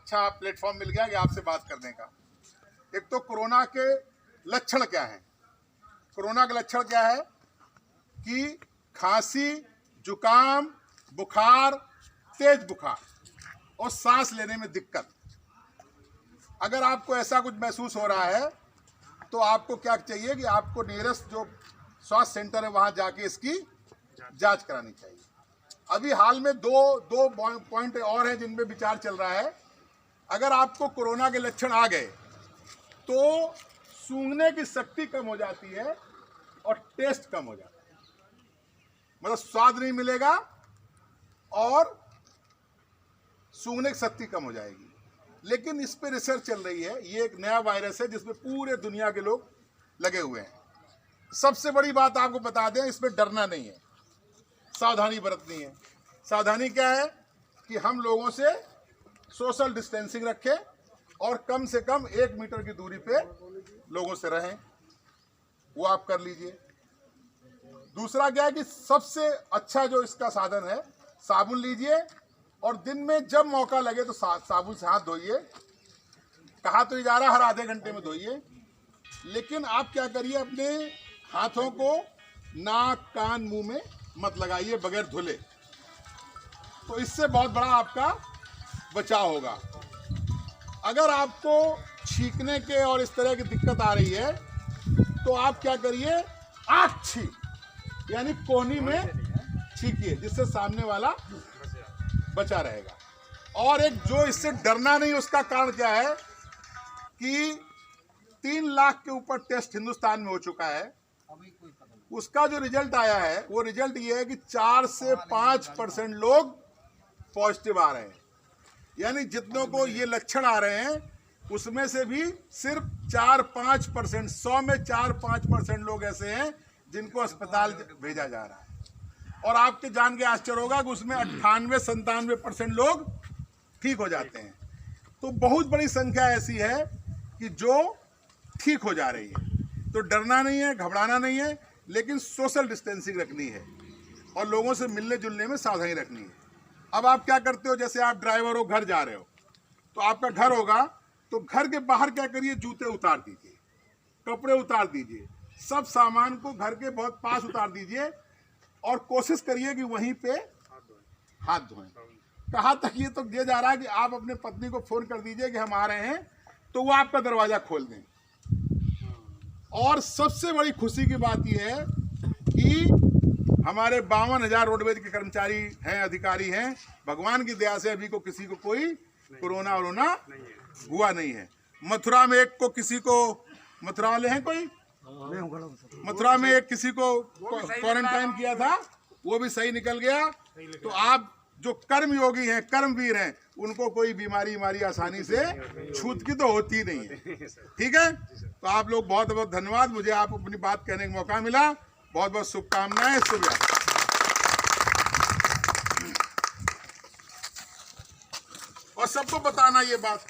अच्छा प्लेटफॉर्म मिल गया कि आपसे बात करने का। एक तो कोरोना के लक्षण क्या हैं? कोरोना के लक्षण क्या है कि खांसी, जुकाम, बुखार, तेज बुखार और सांस लेने में दिक्कत। अगर आपको ऐसा कुछ महसूस हो रहा है तो आपको क्या चाहिए कि आपको नियरेस्ट जो स्वास्थ्य सेंटर है वहां जाके इसकी जांच करानी चाहिए। अभी हाल में दो पॉइंट और हैं जिनमें विचार चल रहा है। अगर आपको कोरोना के लक्षण आ गए तो सूंघने की शक्ति कम हो जाती है और टेस्ट कम हो जाता है, मतलब स्वाद नहीं मिलेगा और सूंघने की शक्ति कम हो जाएगी। लेकिन इस पे रिसर्च चल रही है। ये एक नया वायरस है जिसमें पूरे दुनिया के लोग लगे हुए हैं। सबसे बड़ी बात आपको बता दें, इसमें डरना नहीं है, सावधानी बरतनी है। सावधानी क्या है कि हम लोगों से सोशल डिस्टेंसिंग रखें और कम से कम 1 मीटर की दूरी पे लोगों से रहें, वो आप कर लीजिए। दूसरा क्या है कि सबसे अच्छा जो इसका साधन है, साबुन लीजिए और दिन में जब मौका लगे तो साबुन से हाथ धोइए। कहा तो जा रहा है हर आधे घंटे में धोइए, लेकिन आप क्या करिए, अपने हाथों को नाक, कान, मुंह में मत लगाइए बगैर धुले, तो इससे बहुत बड़ा आपका बचाव होगा। अगर आपको छींकने के और इस तरह की दिक्कत आ रही है तो आप क्या करिए, आँख छींक यानी कोहनी में छींकिए, जिससे सामने वाला बचा रहेगा। और एक जो इससे डरना नहीं, उसका कारण क्या है कि 3 लाख के ऊपर टेस्ट हिंदुस्तान में हो चुका है। उसका जो रिजल्ट आया है वो रिजल्ट ये है कि 4 से 5% लोग पॉजिटिव आ रहे हैं। यानी जितनों को ये लक्षण आ रहे हैं उसमें से भी सिर्फ 4-5%, 100 में 4-5% लोग ऐसे हैं जिनको अस्पताल भेजा जा रहा है। और आपके जान के आश्चर्य होगा कि उसमें 98-97% लोग ठीक हो जाते हैं। तो बहुत बड़ी संख्या ऐसी है कि जो ठीक हो जा रही है। तो डरना नहीं है, घबराना नहीं है, लेकिन सोशल डिस्टेंसिंग रखनी है और लोगों से मिलने जुलने में सावधानी रखनी है। अब आप क्या करते हो, जैसे आप ड्राइवर हो, घर जा रहे हो, तो आपका घर होगा तो घर के बाहर क्या करिए, जूते उतार दीजिए, कपड़े उतार दीजिए, सब सामान को घर के बहुत पास उतार दीजिए और कोशिश करिए कि वहीं पे हाथ धोएं। कहाँ तक ये तो दिया जा रहा है कि आप अपने पत्नी को फोन कर दीजिए कि हम आ रहे हैं, तो वो आपका दरवाजा खोल दें। और सबसे बड़ी खुशी की बात यह है कि हमारे 52,000 रोडवेज के कर्मचारी हैं, अधिकारी हैं। भगवान की दया से अभी को किसी को कोई कोरोना हुआ नहीं है। मथुरा में एक को किसी को, मथुरा वाले हैं कोई, मथुरा में एक किसी को क्वारंटाइन किया था, वो भी सही निकल गया। तो आप जो कर्मयोगी हैं, कर्मवीर हैं, उनको कोई बीमारी आसानी से छूत की तो होती नहीं है। ठीक है, तो आप लोग बहुत बहुत धन्यवाद, मुझे आप अपनी बात कहने का मौका मिला। बहुत बहुत शुभकामनाएं। शुभ और सबको बताना ये बात।